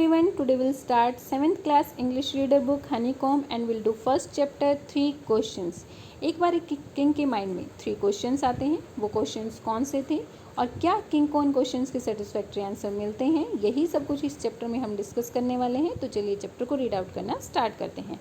everyone, today we'll start 7th class English reader book Honeycomb and we'll do first chapter 3 questions. एक बार king के mind में 3 questions आते हैं, वो questions कौन से थे और क्या किंग को उन क्वेश्चंस के सेटिस्फैक्ट्री आंसर मिलते हैं, यही सब कुछ इस चैप्टर में हम डिस्कस करने वाले हैं. तो चलिए चैप्टर को रीड आउट करना स्टार्ट करते हैं.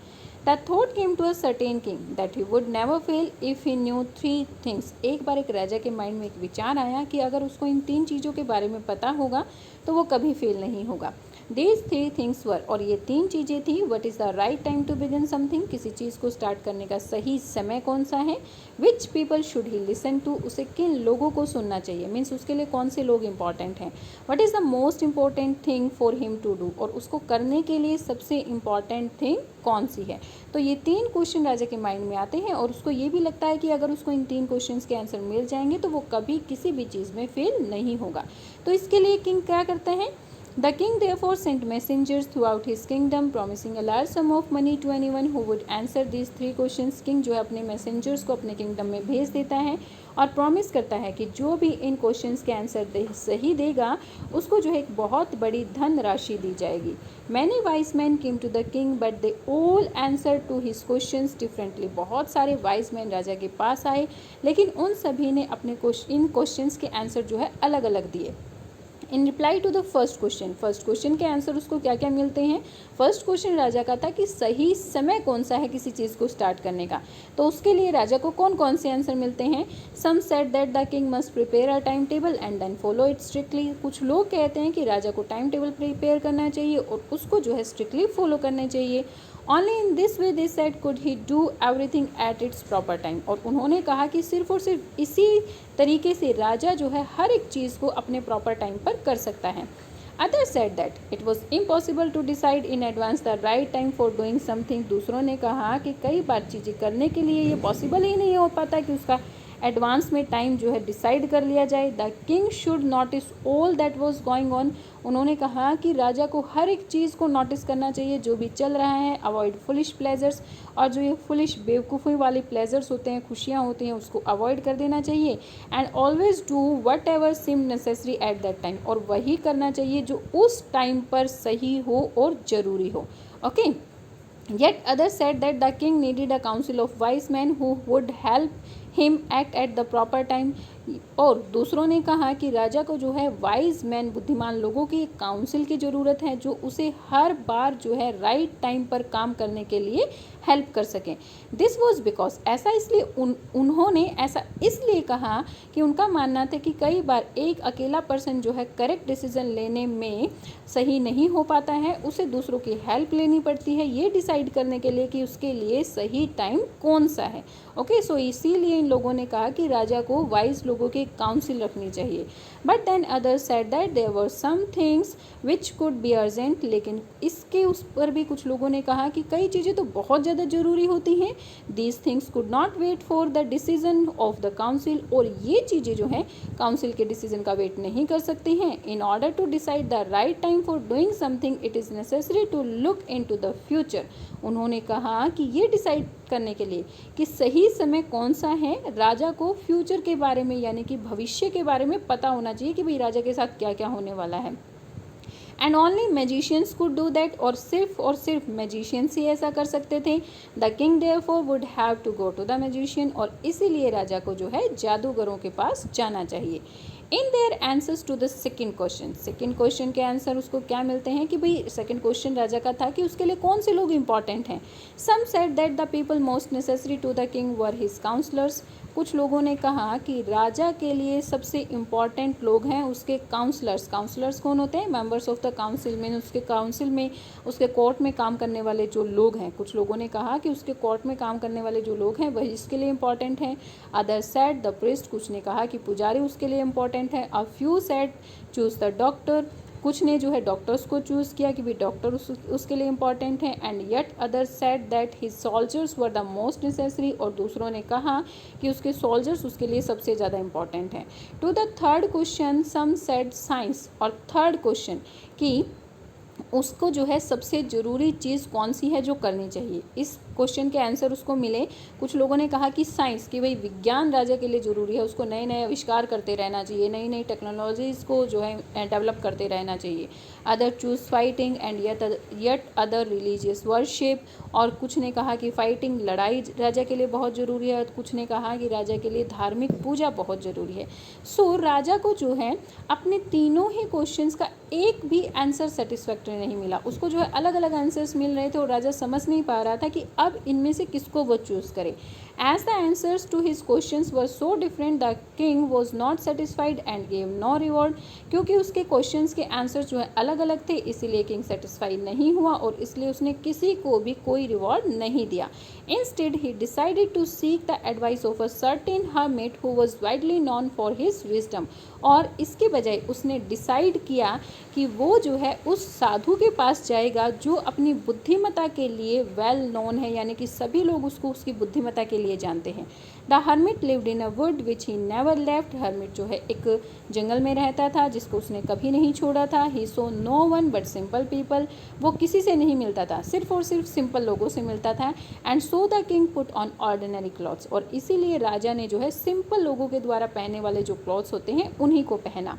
The thought came to a certain king that he would never fail if he knew 3 things. एक बार एक राजा के माइंड में एक विचार आया कि अगर उसको इन 3 चीज़ों के बारे में पता होगा तो वो कभी फेल नहीं होगा. These 3 things were, और ये 3 चीज़ें थी. What is the right time to begin something, किसी चीज़ को स्टार्ट करने का सही समय कौन सा है. Which people should he listen to, उसे किन लोगों को सुनना चाहिए, मीन्स उसके लिए कौन से लोग इंपॉर्टेंट हैं. What is the most important thing for him to do, और उसको करने के लिए सबसे इम्पॉर्टेंट थिंग कौन सी है. तो ये 3 क्वेश्चन राजा के माइंड में आते हैं और उसको ये भी लगता है कि अगर उसको इन 3 क्वेश्चंस के आंसर मिल जाएंगे तो वो कभी किसी भी चीज़ में फेल नहीं होगा. तो इसके लिए किंग क्या करता है. The king therefore sent messengers throughout his kingdom promising a large sum of money to anyone who would answer these 3 questions. King जो है अपने मैसेंजर्स को अपने किंगडम में भेज देता है और प्रॉमिस करता है कि जो भी इन क्वेश्चंस के आंसर सही देगा उसको जो है एक बहुत बड़ी धन राशि दी जाएगी. Many wise men came to the king but they all answered to his questions differently. बहुत सारे वाइज मैन राजा के पास आए लेकिन उन सभी ने अपने इन क्वेश्चंस के आंसर जो है अलग अलग दिए. In reply to the first question के आंसर उसको क्या क्या मिलते हैं. फर्स्ट क्वेश्चन राजा का था कि सही समय कौन सा है किसी चीज़ को स्टार्ट करने का. तो उसके लिए राजा को कौन कौन से आंसर मिलते हैं. Some said that the king must prepare a time table and then follow it strictly. कुछ लोग कहते हैं कि राजा को टाइम टेबल प्रिपेयर करना चाहिए और उसको जो है स्ट्रिक्टली फॉलो करना चाहिए. Only in this way they said could he do everything at its proper time. और उन्होंने कहा कि सिर्फ और सिर्फ इसी तरीके से राजा जो है हर एक चीज़ को अपने प्रॉपर टाइम पर कर सकता है. Others said that it was impossible to decide in advance the right time for doing something. दूसरों ने कहा कि कई बार चीज़ें करने के लिए ये पॉसिबल ही नहीं हो पाता कि उसका एडवांस में टाइम जो है डिसाइड कर लिया जाए. The king should notice all that was going on. उन्होंने कहा कि राजा को हर एक चीज़ को नोटिस करना चाहिए जो भी चल रहा है. अवॉइड फुलिश प्लेजर्स, और जो ये फुलिश बेवकूफ़ी वाले प्लेजर्स होते हैं, खुशियाँ होती हैं, उसको अवॉइड कर देना चाहिए. And always do what ever SIM necessary at that time, और वही करना चाहिए जो उस टाइम पर सही हो और ज़रूरी हो. Okay. Yet others said that the king needed a council of wise men who would help him act at the proper time. और दूसरों ने कहा कि राजा को जो है वाइज मैन, बुद्धिमान लोगों की एक काउंसिल की ज़रूरत है जो उसे हर बार जो है राइट टाइम पर काम करने के लिए हेल्प कर सकें. दिस वॉज बिकॉज, ऐसा इसलिए उन्होंने ऐसा इसलिए कहा कि उनका मानना था कि कई बार एक अकेला पर्सन जो है करेक्ट डिसीजन लेने में सही नहीं हो पाता है, उसे दूसरों की हेल्प लेनी पड़ती है ये डिसाइड करने के लिए कि उसके लिए सही टाइम कौन सा है. ओके. सो इसीलिए इन लोगों ने कहा कि राजा को वाइज लोगों की काउंसिल रखनी चाहिए. But then others said that there were some things which could be urgent. लेकिन इसके उस पर भी कुछ लोगों ने कहा कि कई चीज़ें तो बहुत ज़्यादा ज़रूरी होती हैं. These things could not wait for the decision of the council, और ये चीज़ें जो हैं काउंसिल के डिसीजन का वेट नहीं कर सकती हैं. In order to decide the right time for doing something it is necessary to look in to the future. उन्होंने कहा कि ये डिसाइड करने के लिए कि सही समय कौन सा है, राजा को फ्यूचर के बारे में यानी कि भविष्य के बारे में पता होना चाहिए कि भाई राजा के साथ क्या क्या होने वाला है. And only magicians could do that, और सिर्फ मैजिशियंस ही ऐसा कर सकते थे. The king therefore would have to go to the magician, और इसीलिए राजा को जो है जादूगरों के पास जाना चाहिए. In their answers to the second question के आंसर उसको क्या मिलते हैं कि भाई सेकेंड क्वेश्चन राजा का था कि उसके लिए कौन से लोग इंपॉर्टेंट हैं. Some said that the people most necessary to the king were his counsellors. कुछ लोगों ने कहा कि राजा के लिए सबसे इम्पॉर्टेंट लोग हैं उसके काउंसलर्स कौन होते हैं. मेंबर्स ऑफ द काउंसिल में, उसके काउंसिल में, उसके कोर्ट में काम करने वाले जो लोग हैं. कुछ लोगों ने कहा कि उसके कोर्ट में काम करने वाले जो लोग हैं वही इसके लिए इम्पॉर्टेंट हैं. अदर सेड द प्रीस्ट, कुछ ने कहा कि पुजारी उसके लिए इम्पॉर्टेंट है. A few said choose the doctor, कुछ ने जो है डॉक्टर्स को चूज़ किया कि भाई डॉक्टर उसके लिए इम्पॉर्टेंट है. And yet others said that his soldiers were the most necessary, और दूसरों ने कहा कि उसके सोल्जर्स उसके लिए सबसे ज़्यादा इम्पॉर्टेंट हैं. To the third question some said science, और थर्ड क्वेश्चन कि उसको जो है सबसे ज़रूरी चीज़ कौन सी है जो करनी चाहिए। इस क्वेश्चन के आंसर उसको मिले। कुछ लोगों ने कहा कि साइंस, कि भाई विज्ञान राजा के लिए ज़रूरी है, उसको नए नए आविष्कार करते रहना चाहिए, नई नई टेक्नोलॉजीज़ को जो है डेवलप करते रहना चाहिए। Other choose fighting and yet other religious worship, और कुछ ने कहा कि फाइटिंग, लड़ाई राजा के लिए बहुत ज़रूरी है, और कुछ ने कहा कि राजा के लिए धार्मिक पूजा बहुत ज़रूरी है। सो राजा को जो है अपने तीनों ही क्वेश्चंस का एक भी आंसर सेटिस्फैक्टरी नहीं मिला। उसको जो है अलग अलग आंसर्स मिल रहे थे और राजा समझ नहीं पा रहा था कि अब इनमें से किसको वो चूज़ करे। As the answers to his questions were so different, the king was not satisfied and gave no reward. क्योंकि उसके क्वेश्चंस के आंसर्स जो है अलग अलग थे, इसीलिए किंग सेटिस्फाइड नहीं हुआ और इसलिए उसने किसी को भी कोई रिवॉर्ड नहीं दिया। Instead, he decided to seek the advice of a certain hermit who was widely known for his wisdom. और इसके बजाय उसने डिसाइड किया कि वो जो है उस साधु के पास जाएगा जो अपनी बुद्धिमत्ता के लिए वेल नोन है, यानी कि सभी लोग उसको उसकी बुद्धिमत्ता के लिए जानते हैं। The hermit lived in a would which he never left. Hermit जो है एक जंगल में रहता था जिसको उसने कभी नहीं छोड़ा था। He saw no one but simple people. वो किसी से नहीं मिलता था, सिर्फ और सिर्फ सिंपल लोगों से मिलता था। And so the king put on ordinary clothes. और इसीलिए राजा ने जो है सिंपल लोगों के द्वारा पहनने वाले जो क्लॉथ्स होते हैं उन्हीं को पहना।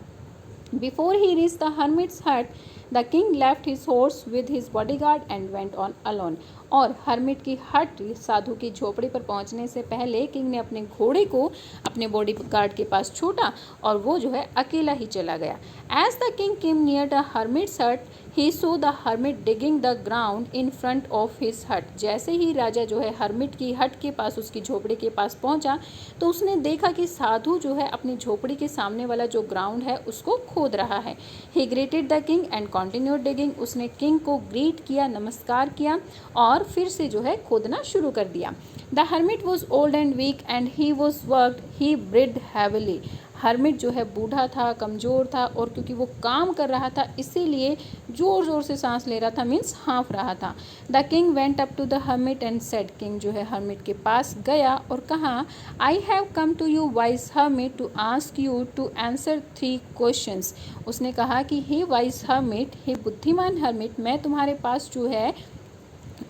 Before he reached the hermit's hut, the king left his horse with his bodyguard and went on alone. और हर्मिट की हट, साधु की झोपड़ी पर पहुंचने से पहले किंग ने अपने घोड़े को अपने बॉडीगार्ड के पास छोड़ा और वो जो है अकेला ही चला गया। As the king came near the hermit's hut, he saw the hermit digging the ground in front of his hut. जैसे ही राजा जो है हर्मिट की हट के पास, उसकी झोपड़ी के पास पहुंचा तो उसने देखा कि साधु जो है अपनी झोपड़ी के सामने वाला जो ग्राउंड है उसको खोद रहा है। ही greeted the king and continued digging. उसने किंग को ग्रीट किया, नमस्कार किया और फिर से जो है खोदना शुरू कर दिया। The hermit was old and weak and he was worked, he breathe heavily. Hermit जो है बूढ़ा था, कमज़ोर था और क्योंकि वो काम कर रहा था इसीलिए ज़ोर ज़ोर से सांस ले रहा था, मीन्स हाँफ रहा था। The king went up to the hermit and said. King जो है हर्मिट के पास गया और कहा, I have come to you wise hermit to ask you to answer 3 questions. उसने कहा कि हे वाइज हर्मिट, हे बुद्धिमान हर्मिट, मैं तुम्हारे पास जो है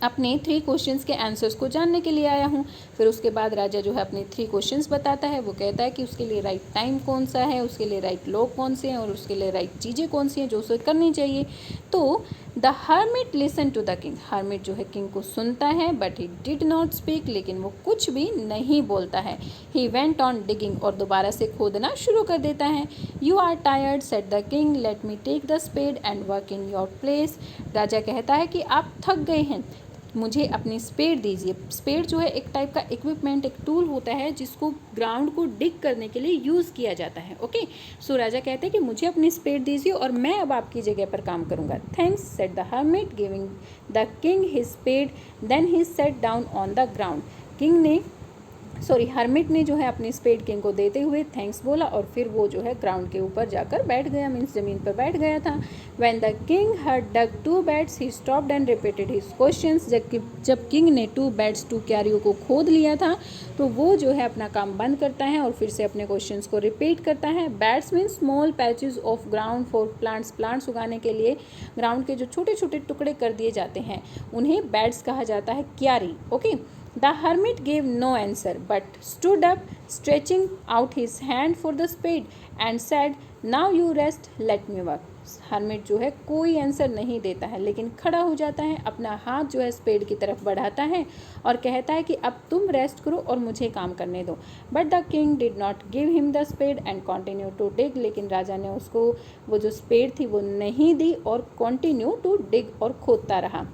अपने 3 क्वेश्चंस के आंसर्स को जानने के लिए आया हूँ। फिर उसके बाद राजा जो है अपने 3 क्वेश्चंस बताता है। वो कहता है कि उसके लिए राइट टाइम कौन सा है, उसके लिए राइट लोग कौन से हैं और उसके लिए राइट चीज़ें कौन सी हैं जो उसे करनी चाहिए। तो the hermit listen to the king. Hermit जो है किंग को सुनता है but he did not speak, लेकिन वो कुछ भी नहीं बोलता है। ही वेंट ऑन डिगिंग, और दोबारा से खोदना शुरू कर देता है। You are tired said the king, let me take the spade and work in your place. राजा कहता है कि आप थक गए हैं, मुझे अपनी स्पेड दीजिए। स्पेड जो है एक टाइप का इक्विपमेंट, एक टूल होता है जिसको ग्राउंड को डिग करने के लिए यूज़ किया जाता है। ओके, सो राजा कहते हैं कि मुझे अपनी स्पेड दीजिए और मैं अब आपकी जगह पर काम करूंगा। Thanks said the hermit, giving the king his spade, then he sat down on the ground. Hermit ने जो है अपनी स्पेड किंग को देते हुए थैंक्स बोला और फिर वो जो है ग्राउंड के ऊपर जाकर बैठ गया, मीन्स ज़मीन पर बैठ गया था। When the king had dug 2 beds he stopped and repeated his questions. जब किंग ने 2 बेड्स 2 क्यारियों को खोद लिया था तो वो जो है अपना काम बंद करता है और फिर से अपने क्वेश्चंस को रिपीट करता है। Beds mean small patches of ground for plants. Plants उगाने के लिए ग्राउंड के जो छोटे छोटे टुकड़े कर दिए जाते हैं उन्हें बेड्स कहा जाता है, क्यारी। Okay, The hermit gave no answer but stood up, stretching out his hand for the spade and said, now you rest, let me work. Hermit जो है कोई आंसर नहीं देता है लेकिन खड़ा हो जाता है, अपना हाथ जो है स्पेड की तरफ बढ़ाता है और कहता है कि अब तुम रेस्ट करो और मुझे काम करने दो। But the king did not give him the spade and continue to dig. लेकिन राजा ने उसको वो जो स्पेड थी वो नहीं दी और कंटिन्यू टू डिग और खोदता रहा।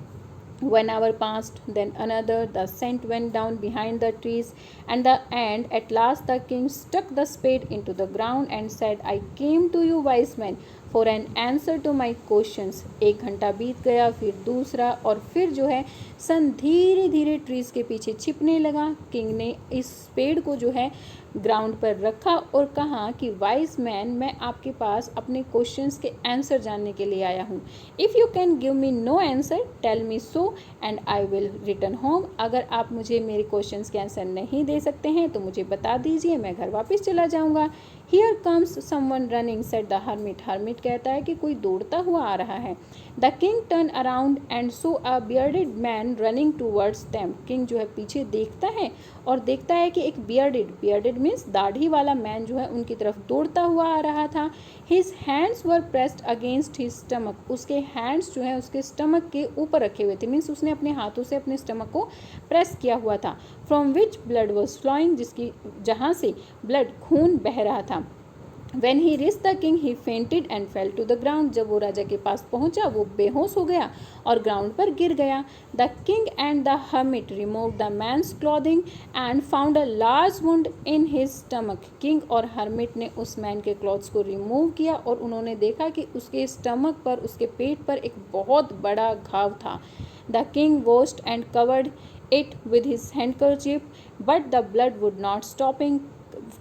1 hour passed, then another. The scent went down behind the trees, and at last the king stuck the spade into the ground and said, I came to you, wise men, for an answer to my questions. 1 घंटा बीत गया, फिर दूसरा, और फिर जो है सन धीरे धीरे ट्रीज के पीछे छिपने लगा। किंग ने इस स्पेड को जो है ग्राउंड पर रखा और कहा कि वाइज मैन, मैं आपके पास अपने क्वेश्चंस के आंसर जानने के लिए आया हूँ। If you can give me no answer tell me so and I will return home. अगर आप मुझे मेरे क्वेश्चंस के आंसर नहीं दे सकते हैं तो मुझे बता दीजिए, मैं घर वापस चला जाऊँगा। Here comes someone running said the hermit. Hermit कहता है कि कोई दौड़ता हुआ आ रहा है। The king turn around and so a bearded man running towards them. King जो है पीछे देखता है और देखता है कि एक बियर्डेड मीन्स दाढ़ी वाला मैन जो है उनकी तरफ दौड़ता हुआ आ रहा था। His hands were pressed against his stomach. उसके हैंड्स जो है उसके स्टमक के ऊपर रखे हुए थे, मीन्स उसने अपने हाथों से अपने स्टमक को प्रेस किया हुआ था। From which blood was flowing, जिसकी जहाँ से ब्लड खून बह रहा था। When he reached the king, he fainted and fell to the ground. जब वो राजा के पास पहुंचा वो बेहोश हो गया और ग्राउंड पर गिर गया। The king and the hermit removed the man's clothing and found a large wound in his stomach. King और hermit ने उस मैन के क्लॉथ्स को रिमूव किया और उन्होंने देखा कि उसके स्टमक पर, उसके पेट पर एक बहुत बड़ा घाव था। The king washed and covered it with his handkerchief, but the blood would not stopping.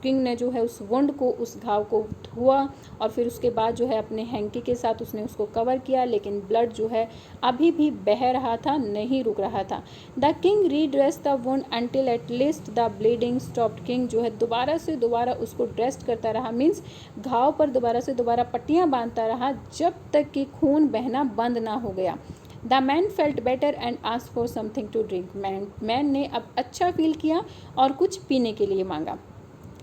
King ने जो है उस वुंड को, उस घाव को धोआ और फिर उसके बाद जो है अपने हैंकी के साथ उसने उसको कवर किया, लेकिन ब्लड जो है अभी भी बह रहा था, नहीं रुक रहा था। The king redressed the wound until at least the bleeding stopped. King जो है दोबारा से दोबारा उसको ड्रेस्ट करता रहा, मीन्स घाव पर दोबारा से दोबारा पट्टियाँ बांधता रहा जब तक कि खून बहना बंद ना हो गया। The man felt better and asked for something to drink. Man ने अब अच्छा फील किया और कुछ पीने के लिए मांगा।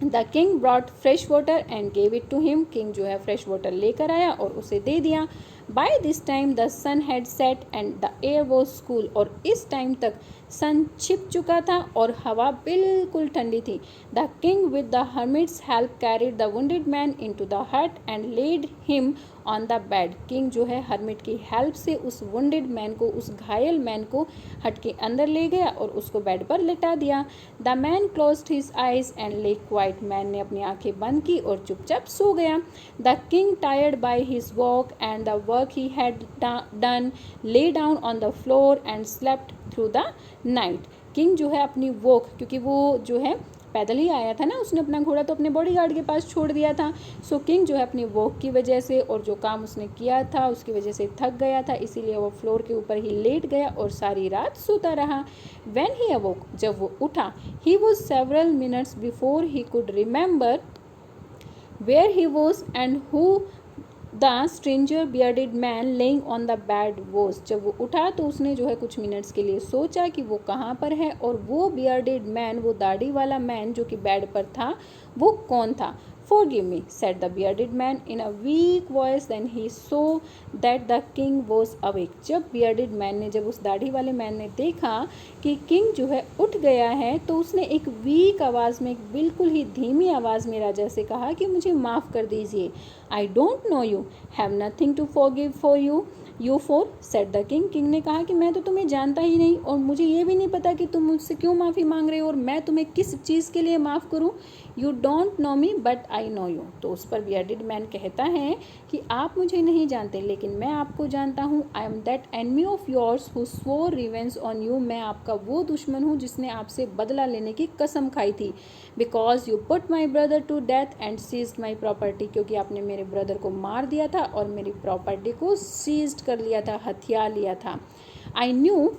The king brought fresh water and gave it to him. King जो है फ्रेश वाटर लेकर आया और उसे दे दिया। By this time the sun had set and the air was cool. और इस टाइम तक सन छिप चुका था और हवा बिल्कुल ठंडी थी। The king with the hermit's help carried the wounded man in to the hut and laid him on the bed. King जो है हर्मिट की हेल्प से उस वुंडेड मैन को, उस घायल मैन को हट के अंदर ले गया और उसको बेड पर लिटा दिया। The man closed his eyes and ले क्वाइट। मैन ने अपनी आंखें बंद की और चुपचाप सो गया। The king tired by his walk and the work he had done lay down on the floor and slept through the night. King जो है अपनी वॉक, क्योंकि वो जो है पैदल ही आया था ना, उसने अपना घोड़ा तो अपने बॉडीगार्ड के पास छोड़ दिया था। सो किंग जो है अपनी वॉक की वजह से और जो काम उसने किया था उसकी वजह से थक गया था, इसीलिए वो फ्लोर के ऊपर ही लेट गया और सारी रात सोता रहा। व्हेन ही अवोक, जब वो उठा, he was several minutes before he could remember where he was and who the stranger bearded man lying on the bed was. जब वो उठा तो उसने जो है कुछ मिनट्स के लिए सोचा कि वो कहाँ पर है और वो बियर्डेड मैन, वो दाढ़ी वाला मैन जो कि बेड पर था, वो कौन था। Forgive me, said the bearded man in a weak voice. Then he saw that the king was awake. जब bearded man ने, जब उस दाढ़ी वाले मैन ने देखा कि किंग जो है उठ गया है, तो उसने एक वीक आवाज़ में, एक बिल्कुल ही धीमी आवाज़ में राजा से कहा कि मुझे माफ़ कर दीजिए। I don't know you, have nothing to forgive for you. You for, set the king. King ने कहा कि मैं तो तुम्हें जानता ही नहीं और मुझे ये भी नहीं पता कि तुम मुझसे क्यों माफ़ी मांग रहे हो और मैं तुम्हें किस चीज़ के लिए माफ़ करूं। You don't know me but I know you. तो उस पर बियर्डेड मैन कहता है कि आप मुझे नहीं जानते लेकिन मैं आपको जानता हूँ। I am that enemy of yours who swore revenge on you. मैं आपका वो दुश्मन हूँ जिसने आपसे बदला लेने की कसम खाई थी। Because you put my brother to death and seized my property. क्योंकि आपने मेरे ब्रदर को मार दिया था और मेरी प्रॉपर्टी को सीज्ड कर लिया था, हथिया लिया था। I knew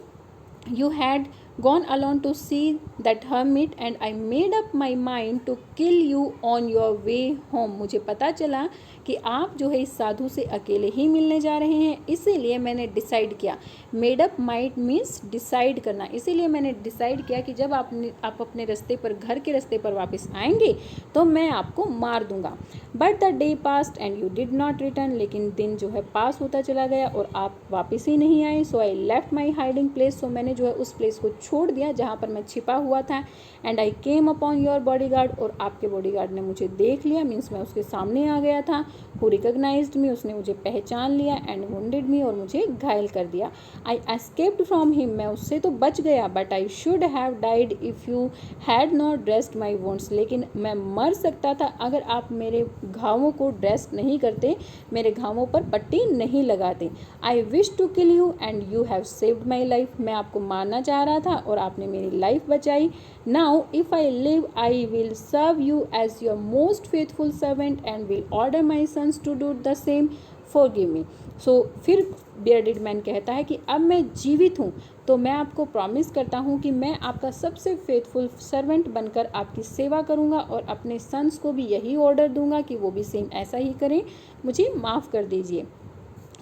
you had gone alone to see that hermit and I made up my mind to kill you on your way home. मुझे पता चला कि आप जो है इस साधु से अकेले ही मिलने जा रहे हैं, इसीलिए मैंने डिसाइड किया। Made up mind means decide करना, इसीलिए मैंने डिसाइड किया कि जब आप अपने रास्ते पर, घर के रास्ते पर वापस आएंगे तो मैं आपको मार दूंगा। But the day past and you did not return. लेकिन दिन जो है पास होता चला गया और आप वापस ही नहीं आए। So I left my hiding place. So मैंने जो है उस प्लेस को छोड़ दिया जहाँ पर मैं छिपा हुआ था। And I came upon your bodyguard. और आपके बॉडीगार्ड ने मुझे देख लिया, मीन्स मैं उसके सामने आ गया था। हु रिकग्नाइज्ड मी, उसने मुझे पहचान लिया। एंड वुंडेड मी, और मुझे घायल कर दिया। आई एस्केप्ड फ्रॉम हिम, मैं उससे तो बच गया। But I should have died if you had not dressed my wounds. लेकिन मैं मर सकता था अगर आप मेरे घावों को ड्रेस नहीं करते, मेरे घावों पर पट्टी नहीं लगाते। I wish to kill you and you have saved my life. मैं आपको मारना चाह रहा था और आपने मेरी लाइफ बचाई। Now if I live I will serve you as your most faithful servant and will order my sons to do the same. Forgive me. So फिर बियर्डेड मैन कहता है कि अब मैं जीवित हूँ तो मैं आपको प्रॉमिस करता हूँ कि मैं आपका सबसे फेथफुल सर्वेंट बनकर आपकी सेवा करूँगा और अपने सन्स को भी यही ऑर्डर दूंगा कि वो भी सेम ऐसा ही करें, मुझे माफ़ कर दीजिए।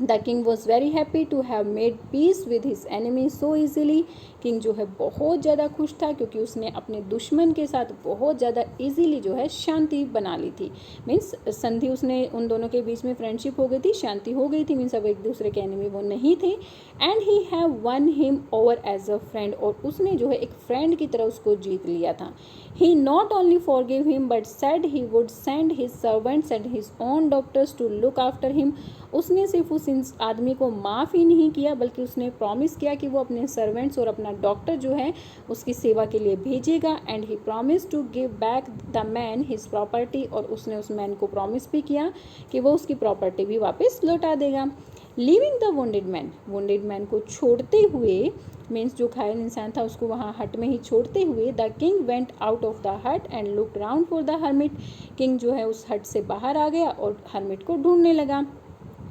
The king was very happy to have made peace with his enemy so easily. King जो है बहुत ज़्यादा खुश था क्योंकि उसने अपने दुश्मन के साथ बहुत ज़्यादा ईजीली जो है शांति बना ली थी। मीन्स संधि उसने उन दोनों के बीच में फ्रेंडशिप हो गई थी, शांति हो गई थी, मीन्स अब एक दूसरे के एनिमी वो नहीं थे। And he have won him over as a friend, और उसने जो है एक फ्रेंड की तरह उसको जीत लिया था। He not only forgive him but said he would send his servants and his own doctors to look after him. उसने सिर्फ उस आदमी को माफ़ ही नहीं किया बल्कि उसने प्रॉमिस किया कि वो अपने सर्वेंट्स और अपना डॉक्टर जो है उसकी सेवा के लिए भेजेगा। And he promise to give back the man his property, और उसने उस मैन को प्रॉमिस भी किया कि वो उसकी प्रॉपर्टी भी वापस लौटा देगा। लीविंग द वुंडेड मैन को छोड़ते हुए, मीन्स जो घायल इंसान था उसको वहाँ हट में ही छोड़ते हुए, the king went out of the hut and looked round for the hermit. King जो है उस हट से बाहर आ गया और हर्मिट को ढूंढने लगा।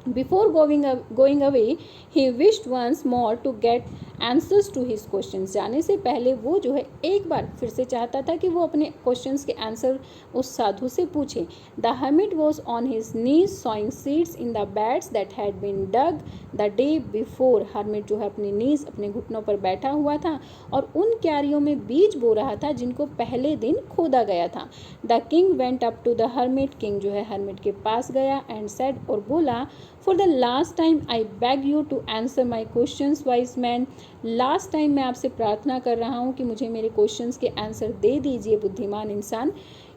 Before going away, he wished once more to get answers to his questions. जाने से पहले वो जो है एक बार फिर से चाहता था कि वो अपने क्वेश्चंस के आंसर उस साधु से पूछे। The hermit was on his knees sowing seeds in the beds that had been dug the day before. hermit जो है अपनी नीज अपने घुटनों पर बैठा हुआ था और उन क्यारियों में बीज बो रहा था जिनको पहले दिन खोदा गया था। The king went up to the hermit. king जो है hermit के पास गया and said, और बोला, For the last time I beg you to answer my questions, wise man. Last time मैं आपसे प्रार्थना कर रहा हूँ कि मुझे मेरे क्वेश्चंस के आंसर दे दीजिए बुद्धिमान इंसान।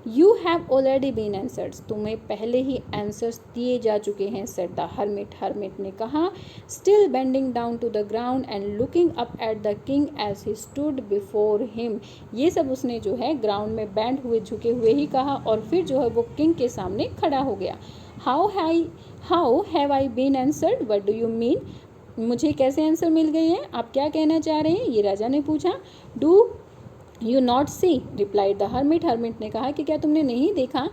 You have already been answered. तुम्हें पहले ही आंसर्स दिए जा चुके हैं, said the hermit. hermit ने कहा, still bending down to the ground and looking up at the king as he stood before him. ये सब उसने जो है ग्राउंड में बैंड हुए झुके हुए ही कहा और फिर जो है वो किंग के सामने खड़ा हो गया। How have I been answered? What do you mean? मुझे कैसे आंसर मिल गए हैं, आप क्या कहना चाह रहे हैं, ये राजा ने पूछा। Do you not see? replied the hermit. hermit ने कहा कि क्या तुमने नहीं देखा?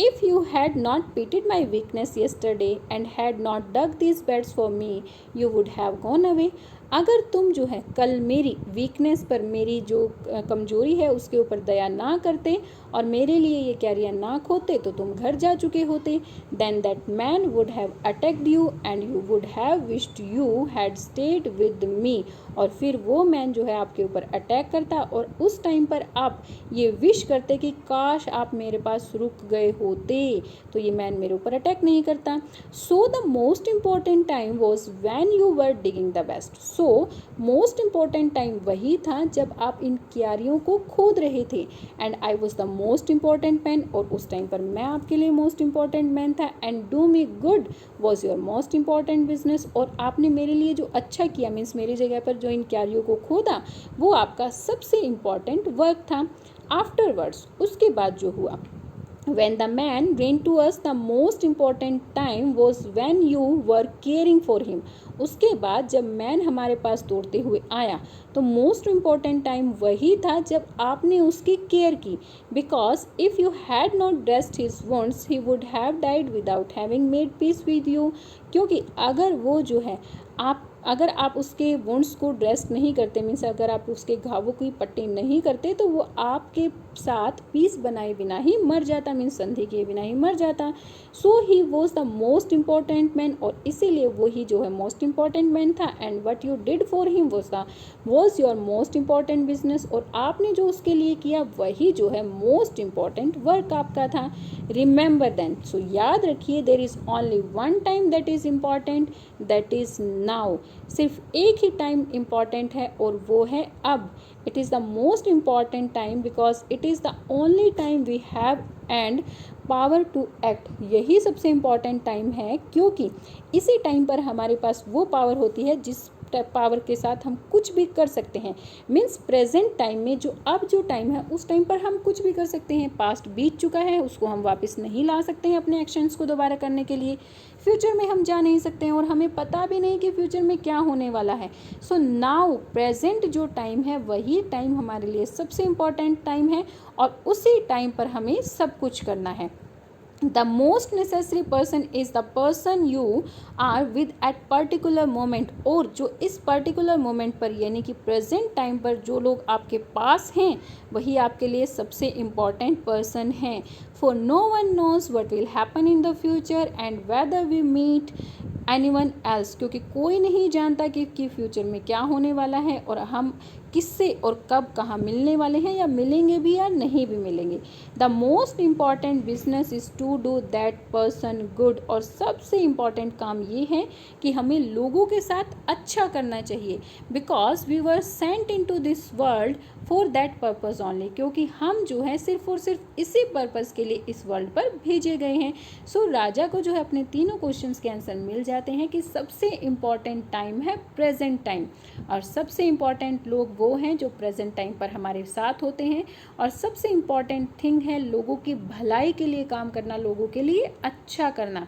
If you had not pitied my weakness yesterday and had not dug these beds for me, you would have gone away. अगर तुम जो है कल मेरी वीकनेस पर, मेरी जो कमजोरी है उसके ऊपर दया ना करते और मेरे लिए ये क्यारियाँ ना खोते तो तुम घर जा चुके होते। Then that man would have attacked you and you would have wished you had stayed with me. और फिर वो मैन जो है आपके ऊपर अटैक करता और उस टाइम पर आप ये विश करते कि काश आप मेरे पास रुक गए होते, तो ये मैन मेरे ऊपर अटैक नहीं करता। So the most important time was when you were digging the best. So most important time वही था जब आप इन क्यारियों को खोद रहे थे। And I was the most important man, और उस टाइम पर मैं आपके लिए मोस्ट इम्पॉर्टेंट मैन था। And do me good was your most important business, और आपने मेरे लिए जो अच्छा किया, मीन्स मेरी जगह पर जो इन क्यारियों को खोदा, वो आपका सबसे इम्पॉर्टेंट वर्क था। आफ्टरवर्ड्स, उसके बाद जो हुआ, when the man ran to us, the most important time was when you were caring for him. उसके बाद जब मैन हमारे पास दौड़ते हुए आया तो मोस्ट इम्पॉर्टेंट टाइम वही था जब आपने उसकी केयर की। Because if you had not dressed his wounds he would have died without having made peace with you. क्योंकि अगर वो जो है अगर आप उसके वुंड्स को ड्रेस नहीं करते, मीन्स अगर आप उसके घावों की पट्टी नहीं करते तो वो आपके साथ पीस बनाए बिना ही मर जाता, मीन्स संधि किए बिना ही मर जाता। So he was the most important man, और इसीलिए वही जो है मोस्ट इम्पॉर्टेंट मैन था। And what you did for him was your most important business, और आपने जो उसके लिए किया वही जो है मोस्ट इम्पॉर्टेंट वर्क आपका था। रिमेंबर देन, सो याद रखिए, there is only one time that is important, that is now. सिर्फ एक ही टाइम इम्पॉर्टेंट है और वो है अब। It is the most important time because it is the only time we have and power to act. यही सबसे important time है क्योंकि इसी टाइम पर हमारे पास वो पावर होती है जिस पावर के साथ हम कुछ भी कर सकते हैं। मीन्स प्रेजेंट टाइम में जो अब जो टाइम है उस टाइम पर हम कुछ भी कर सकते हैं। पास्ट बीत चुका है, उसको हम वापस नहीं ला सकते हैं अपने एक्शंस को दोबारा करने के लिए। फ्यूचर में हम जा नहीं सकते हैं और हमें पता भी नहीं कि फ्यूचर में क्या होने वाला है। सो नाउ प्रेजेंट जो टाइम है वही टाइम हमारे लिए सबसे इम्पॉर्टेंट टाइम है और उसी टाइम पर हमें सब कुछ करना है। The most necessary person is the person you are with at particular moment, और जो इस पर्टिकुलर मोमेंट पर यानी कि प्रेजेंट टाइम पर जो लोग आपके पास हैं वही आपके लिए सबसे इम्पॉर्टेंट पर्सन हैं। For no one knows what will happen in the future and whether we meet anyone else, क्योंकि कोई नहीं जानता कि फ्यूचर में क्या होने वाला है और हम किससे और कब कहाँ मिलने वाले हैं, या मिलेंगे भी या नहीं भी मिलेंगे। The most important business is to do that person good, और सबसे इम्पॉर्टेंट काम ये है कि हमें लोगों के साथ अच्छा करना चाहिए, because we were sent into this world for that purpose only, क्योंकि हम जो है सिर्फ और सिर्फ इसी पर्पज़ के लिए इस वर्ल्ड पर भेजे गए हैं। सो राजा को जो है अपने तीनों क्वेश्चंस के आंसर मिल जाते हैं कि सबसे इम्पॉर्टेंट टाइम है प्रेजेंट टाइम, और सबसे इम्पॉर्टेंट लोग वो हैं जो प्रेजेंट टाइम पर हमारे साथ होते हैं, और सबसे इम्पॉर्टेंट थिंग है लोगों की भलाई के लिए काम करना, लोगों के लिए अच्छा करना।